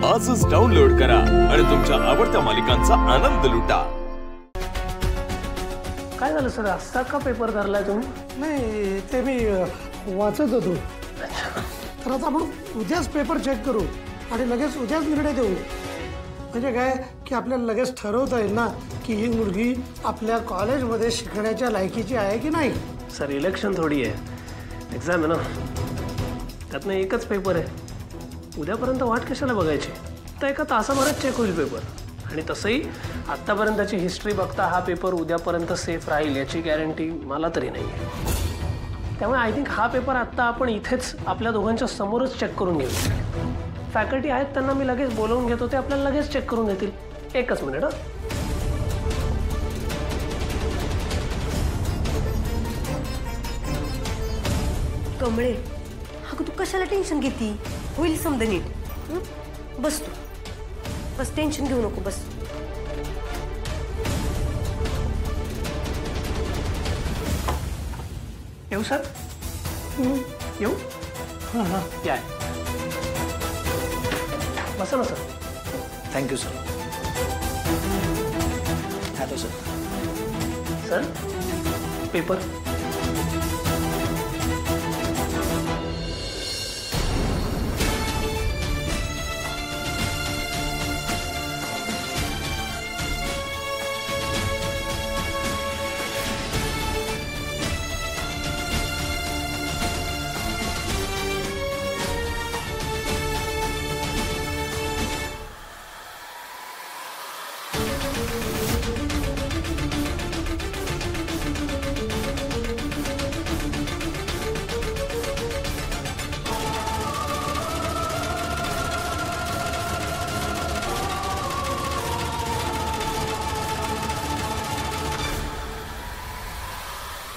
आजच डाउनलोड करा आणि तुमच्या आवडत्या मालिकांचा आनंद लुटा। काय झालं सर, असा का पेपर धरलाय तुम्ही? नाही, ते मी वाचत होतो। तर आता आपण उद्याच पेपर चेक करू आणि लगेच उद्याच निर्णय देऊ। म्हणजे काय की आपल्याला लगेच ठरवता येईल ना की ही मुलगी आपल्या कॉलेजमध्ये शिकण्याच्या लायकीची आहे की नाही। सर, इलेक्शन थोडी आहे, एक्झाम आहे ना, त्यातनं एकच पेपर आहे। उद्यापर्यंत वाट कशाला बघायची? तर एका तासाभरात चेक होईल पेपर। आणि तसंही आत्तापर्यंतची हिस्ट्री बघता हा पेपर उद्यापर्यंत सेफ राहील याची गॅरंटी मला तरी नाही आहे। त्यामुळे आय थिंक हा पेपर आत्ता आपण इथेच आपल्या दोघांच्या समोरच चेक करून घेऊ। फॅकल्टी आहेत त्यांना मी लगेच बोलवून घेतो, ते आपल्याला लगेच चेक करून देतील। एकच मिनिट हा। कमळे, अगं तू कशाला टेन्शन घेती? होईल समजा नीट। बस तू, बस टेन्शन घेऊ नको, बस। येऊ सर? येऊ? हां हां, या, बसा ना sir. Thank you sir. Hello sir. Sir, paper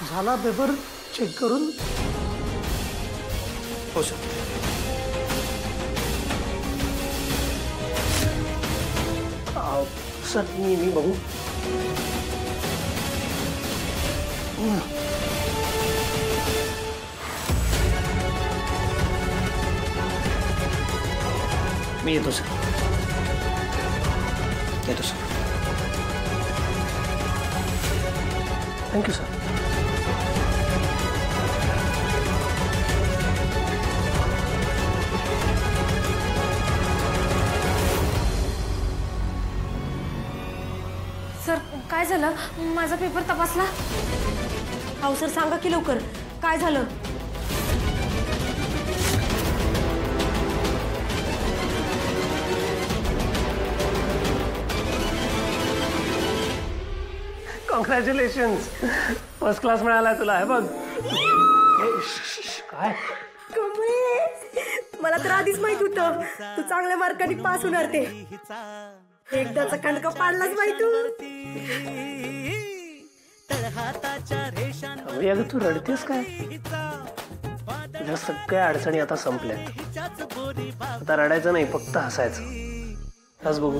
झाला पेपर चेक करून? हो सर। सर, मी बघू। मी येतो सर। येतो सर। Thank you sir. सर, काय झालं? माझा पेपर तपासला? अहो सर, सांगा की लवकर, काय झालं? कॉंग्रॅच्युलेशन्स, फर्स्ट क्लास मिळालाय तुला। हे बघ। काय? कमळे, मला तर आधीच माहित होतं तू चांगल्या मार्कांनी पास होणार ते। एकदाचा खंडका पाडलाच माहित तू। अगं तू रडतेस काय? तुझ्या सगळ्या अडचणी आता संपल्यात। आता रडायचं नाही, फक्त हसायचं। हस बघू।